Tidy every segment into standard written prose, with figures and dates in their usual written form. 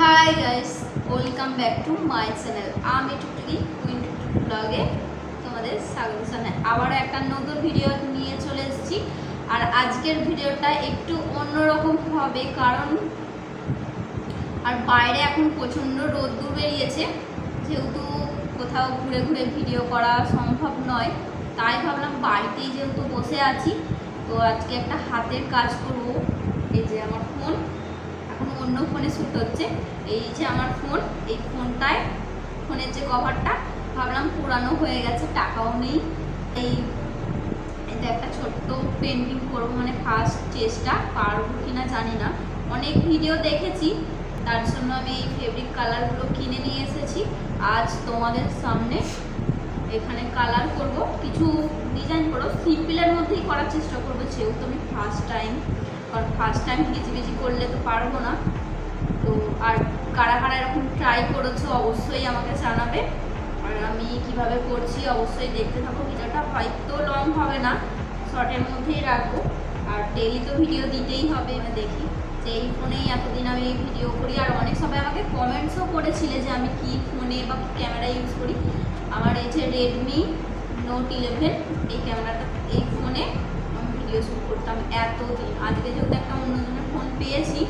Hi guys, welcome back to my channel. আমি টুকটুকি queen টুকটুক ব্লগে তোমাদের স্বাগত জানাই। আবার একটা নতুন ভিডিও নিয়ে চলে এসেছি। আর আজকের ভিডিওটা একটু অন্যরকম হবে, কারণ আর বাইরে এখন প্রচণ্ড রোদ্দুর বেরিয়েছে, যেহেতু কোথাও ঘুরে ঘুরে ভিডিও করা সম্ভব নয়, তাই ভাবলাম বাড়িতেই যেহেতু বসে আছি, তো আজকে একটা হাতের কাজ করব। এই যে আমার ফোন, এখন অন্য ফোনে শ্যুট হচ্ছে। এই যে আমার ফোন, এই ফোনটায় ফোনের যে কভারটা ভাবলাম পুরানো হয়ে গেছে, টাকাও নেই। এটা একটা ছোট্ট পেন্টিং করবো, মানে ফার্স্ট চেষ্টা, পারবো কিনা জানি না। অনেক ভিডিও দেখেছি, তার জন্য আমি এই ফেব্রিক কালারগুলো কিনে নিয়ে এসেছি। আজ তোমাদের সামনে এখানে কালার করব, কিছু ডিজাইন করবো, সিম্পলের মধ্যেই করার চেষ্টা করবো, যেহেতু আমি ফার্স্ট টাইম। কারণ ফার্স্ট টাইম ভিজি করলে তো পারবো না। তো আর কারা কারা এরকম ট্রাই করেছো অবশ্যই আমাকে জানাবে, আর আমি কিভাবে করছি অবশ্যই দেখতে থাকো। ভিডিওটা হয়তো লং হবে না, শর্টের মধ্যেই রাখবো। আর ডেইলি তো ভিডিও দিতেই হবে। দেখি যে এই ফোনেই এতদিন আমি ভিডিও করি, আর অনেক সবাই আমাকে কমেন্টসও করেছিলে যে আমি কি ফোনে বা ক্যামেরা ইউজ করি। আমার এই যে রেডমি নোট 11, এই ক্যামেরাটা, এই ফোনে আমি ভিডিও শ্যুট করতাম এতদিন। আজকে যেহেতু একটা অন্যজনের ফোন পেয়েছি,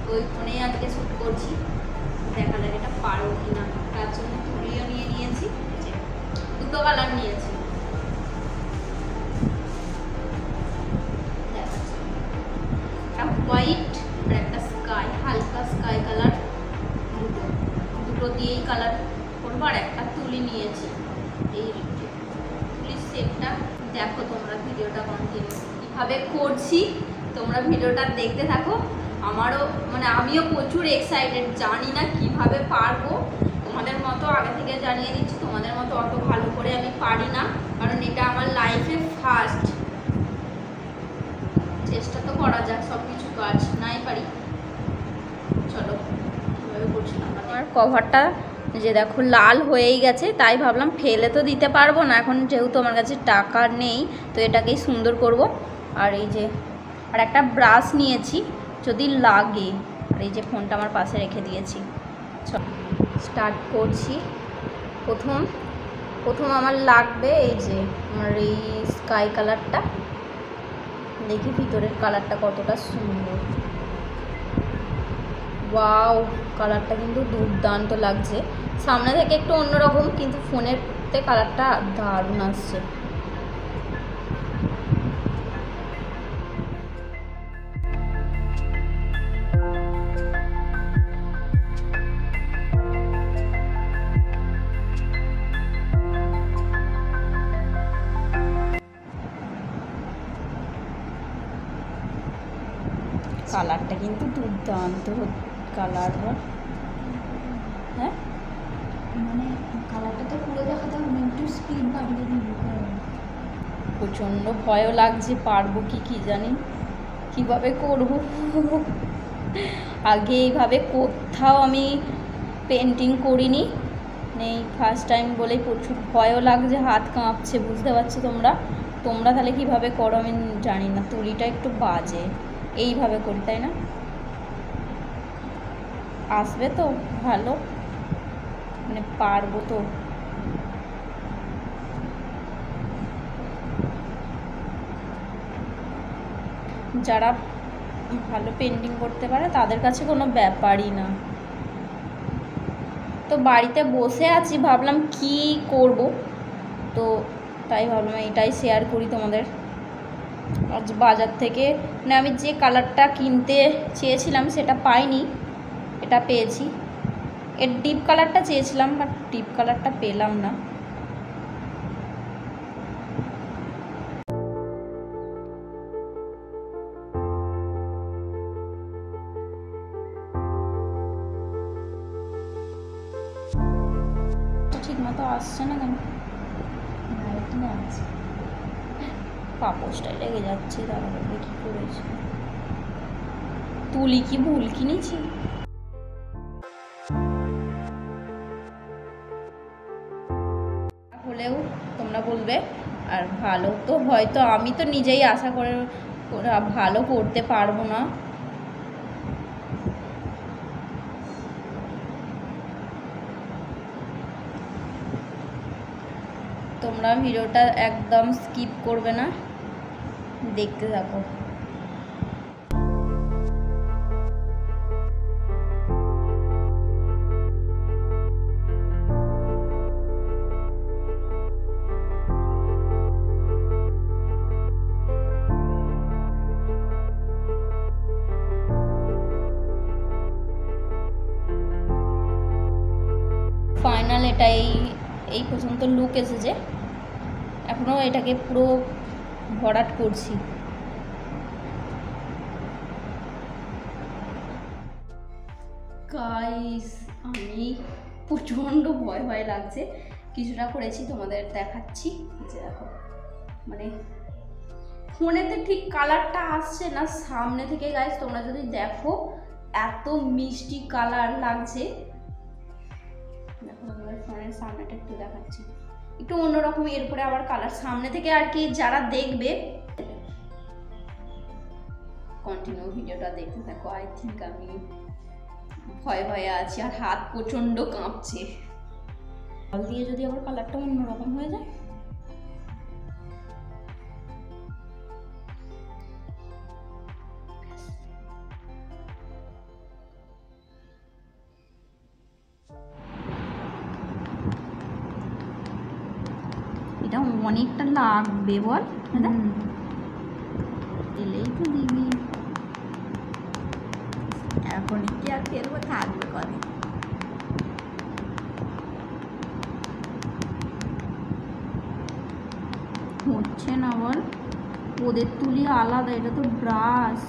তো ওই ফোনেই আজকে শ্যুট করছি। দেখা যাক এটা পারবো কিনা। তার জন্য ভিডিও নিয়ে নিয়েছি, দুটো কালার নিয়েছি। একটা হোয়াইট আর একটা স্কাই, হালকা স্কাই কালার, দুটো দিয়েই কালার করবো। আর একটা তুলি নিয়েছি, এই তুলির সেটটা। দেখো তোমরা ভিডিওটা কন্টিনিউ কীভাবে করছি, তোমরা ভিডিওটা দেখতে থাকো। আমারও মানে আমিও প্রচুর এক্সাইটেড, জানি না কিভাবে পারবো। তোমাদের মতো আগে থেকে জানিয়ে দিচ্ছি, তোমাদের মতো অত ভালো করে আমি পারি না, কারণ এটা আমার লাইফে ফার্স্ট। চেষ্টা তো করা যাক, সব কিছু কাজ নাই পারি। চলো কীভাবে করছিলাম। আমার কভারটা যে দেখো লাল হয়েই গেছে, তাই ভাবলাম ফেলে তো দিতে পারবো না এখন, যেহেতু আমার কাছে টাকা নেই, তো এটাকেই সুন্দর করব। আর এই যে আর একটা ব্রাশ নিয়েছি যদি লাগে, আর এই যে ফোনটা আমার পাশে রেখে দিয়েছি। স্টার্ট করছি। প্রথম আমার লাগবে এই যে আমার এই স্কাই কালারটা। দেখি ভিতরের কালারটা কতটা সুন্দর। ওয়াও, কালারটা কিন্তু দুর্দান্ত লাগছে। সামনে থেকে একটু অন্যরকম, কিন্তু ফোনেরতে কালারটা দারুণ আসছে। কালারটা কিন্তু দুর্দান্ত কালার। হ্যাঁ, মানে কালারটা তো পুরো দেখাতে হবে, একটু স্পিড বাড়িয়ে দিবি। প্রচণ্ড ভয়ও লাগছে, পারবো কি জানি কিভাবে করব। আগে এইভাবে কোথাও আমি পেন্টিং করিনি, নেই, ফার্স্ট টাইম বলেই প্রচুর ভয়ও লাগছে, হাত কাঁপছে। বুঝতে পারছো তোমরা তাহলে কিভাবে করো আমি জানি না। তুলিটা একটু বাজে, এইভাবে করি তাই না? আসবে তো ভালো, মানে পারবো তো। যারা ভালো পেন্টিং করতে পারে তাদের কাছে কোনো ব্যাপারই না। তো বাড়িতে বসে আছি, ভাবলাম কি করব, তো তাই ভাবলাম এটাই শেয়ার করি তোমাদের। আজ বাজার থেকে মানে আমি যে কালারটা কিনতে চেয়েছিলাম সেটা পাইনি, এটা পেয়েছি। এর ডিপ কালারটা চেয়েছিলাম, বাট ডিপ কালারটা পেলাম না। ঠিক মতো আসছে না কেন? পাপোশটাই লেগে যাচ্ছে, তারপরে কি করেছি, তুলি কি ভুল কিনেছি? হলেও তোমরা বলবে। আর ভালো তো হয়তো আমি তো নিজেই আশা করে ভালো করতে পারবো না, তোমরা ভিডিওটা একদম স্কিপ করবে না, দেখতে থাকো। ফাইনাল এটাই এই পর্যন্ত লুক এসেছে, এখনও এটাকে পুরো ভরাট করছি। গাইস আমি প্রচণ্ড ভয় ভয় লাগছে, কিছুটা করেছি তোমাদের দেখাচ্ছি। যে দেখো মানে ফোনেতে ঠিক কালারটা আসছে না, সামনে থেকে গাইস তোমরা যদি দেখো এত মিষ্টি কালার লাগছে। দেখো তোমাদের ফোনের সামনেটা একটু দেখাচ্ছি, একটু অন্যরকম, এরপরে আবার কালার সামনে থেকে আর কি যারা দেখবে কন্টিনিউ ভিডিওটা দেখতে থাকো। আই থিঙ্ক আমি ভয়ে ভয়ে আছি আর হাত প্রচণ্ড কাঁপছে। জল দিয়ে যদি আবার কালারটা অন্যরকম হয়ে যায়। এটা অনেকটা লাগবে বল, দিলেই তো দিবি। এখন কি আর ফেলবো, থাকবে কদিন। হচ্ছে না বল, ওদের তুলি আলাদা, এটা তো ব্রাশ।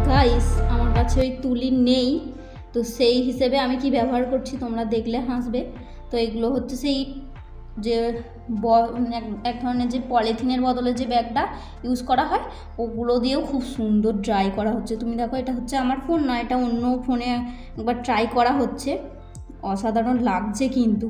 গাইস আমার কাছে ওই তুলি নেই, তো সেই হিসেবে আমি কি ব্যবহার করছি তোমরা দেখলে হাসবে। তো এগুলো হচ্ছে সেই যে এক ধরনের যে পলিথিনের বদলে যে ব্যাগটা ইউজ করা হয়, ওগুলো দিয়েও খুব সুন্দর ড্রাই করা হচ্ছে। তুমি দেখো এটা হচ্ছে আমার ফোন না, এটা অন্য ফোনে একবার ট্রাই করা হচ্ছে, অসাধারণ লাগছে কিন্তু।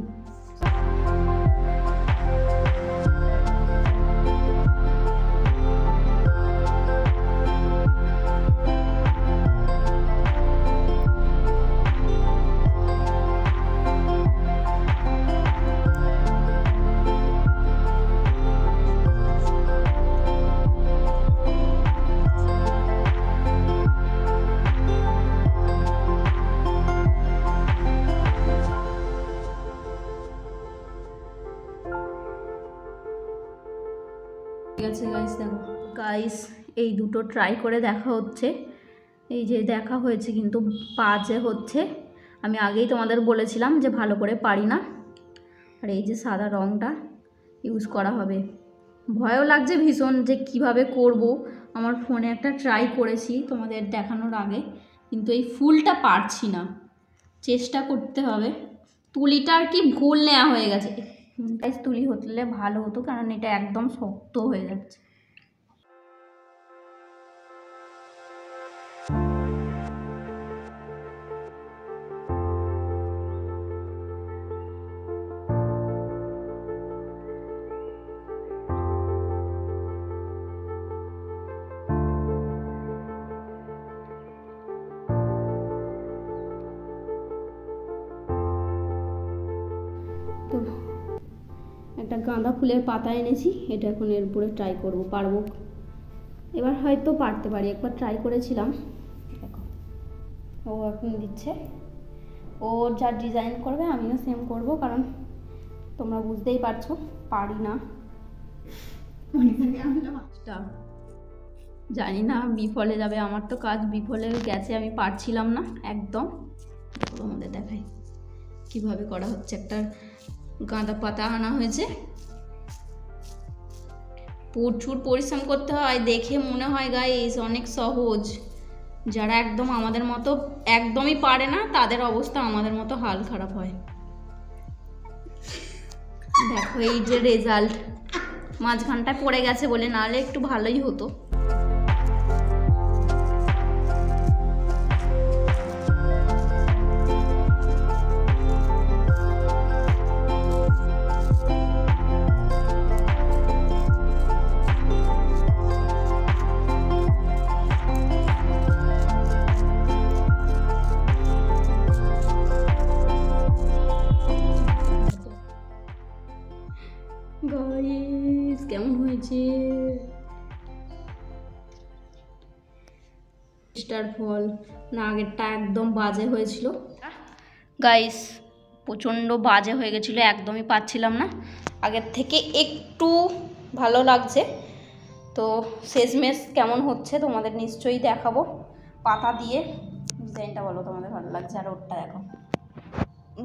ঠিক আছে গাইস, দেখো গাইস এই দুটো ট্রাই করে দেখা হচ্ছে, এই যে দেখা হয়েছে কিন্তু বাজে হচ্ছে। আমি আগেই তোমাদের বলেছিলাম যে ভালো করে পারি না। আর এই যে সাদা রঙটা ইউজ করা হবে, ভয়ও লাগছে ভীষণ যে কিভাবে করব। আমার ফোনে একটা ট্রাই করেছি তোমাদের দেখানোর আগে, কিন্তু এই ফুলটা পারছি না, চেষ্টা করতে হবে। তুলিটা আর কি ভুল নেওয়া হয়ে গেছে, তুলি হতলে ভালো হতো, কারণ এটা একদম শক্ত হয়ে যাচ্ছে। তো একটা গাঁদা ফুলের পাতা এনেছি, এটা এখন এর উপরে ট্রাই করব, পারবো এবার হয়তো পারতে পারি। একবার ট্রাই করেছিলাম, দেখো ও এখন দিচ্ছে, ও যা ডিজাইন করবে আমিও সেম করব, কারণ তোমরা বুঝতেই পারছো পারি না। জানি না বিফলে যাবে, আমার তো কাজ বিফলে গেছে, আমি পারছিলাম না একদম। তোমাদের দেখাই কিভাবে করা হচ্ছে। একটা গাঁদা পাতা আনা হয়েছে, প্রচুর পরিশ্রম করতে হয়, দেখে মনে হয় গাইস অনেক সহজ। যারা একদম আমাদের মতো একদমই পারে না তাদের অবস্থা আমাদের মতো হাল খারাপ হয়। দেখো এই যে রেজাল্ট, মাঝখানটায় পড়ে গেছে বলে, নাহলে একটু ভালোই হতো। গাইস কেমন হয়েছে স্টার ফল? না আগেরটা একদম বাজে হয়েছিল গাইস, প্রচণ্ড বাজে হয়ে গেছিলো, একদমই পাচ্ছিলাম না। আগের থেকে একটু ভালো লাগছে। তো শেষমেশ কেমন হচ্ছে তোমাদের নিশ্চয়ই দেখাবো পাতা দিয়ে। ডিজাইনটা বলো তোমাদের ভালো লাগছে, আর ওরটা দেখো,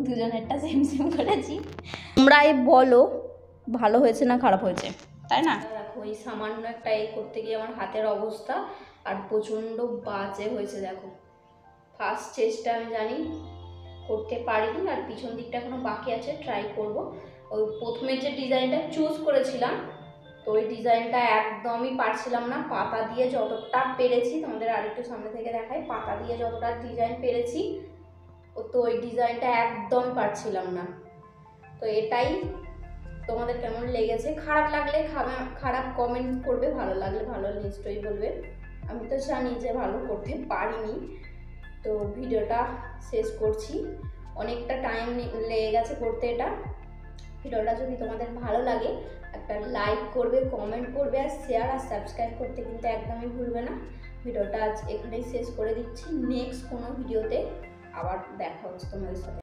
দুজনেরটা সেম সেম করেছি। তোমরাই বলো ভালো হয়েছে না খারাপ হয়েছে, তাই না? দেখো এই সামান্য একটা এই করতে গিয়ে আমার হাতের অবস্থা আর প্রচণ্ড বাজে হয়েছে। দেখো ফার্স্ট চেষ্টা আমি জানি করতে পারিনি, আর পিছন দিকটা এখনো বাকি আছে, ট্রাই করব। ওই প্রথমে যে ডিজাইনটা চুজ করেছিলাম, তো ওই ডিজাইনটা একদমই পারছিলাম না। পাতা দিয়ে যতটা পেরেছি, তোমাদের আরেকটু সামনে থেকে দেখাই, পাতা দিয়ে যতটা ডিজাইন পেরেছি, তো ওই ডিজাইনটা একদম পারছিলাম না। তো এটাই তোমাদের কেমন লেগেছে, খারাপ লাগলে খারাপ কমেন্ট করবে, ভালো লাগলে ভালো নিশ্চয়ই বলবে। আমি তো জানি যে ভালো করতে পারিনি। তো ভিডিওটা শেষ করছি, অনেকটা টাইম লেগে গেছে করতে এটা। ভিডিওটা যদি তোমাদের ভালো লাগে একটা লাইক করবে, কমেন্ট করবে, আর শেয়ার আর সাবস্ক্রাইব করতে কিন্তু একদমই ভুলবে না। ভিডিওটা আজ এখানেই শেষ করে দিচ্ছি, নেক্সট কোনো ভিডিওতে আবার দেখা হচ্ছে তোমাদের সাথে।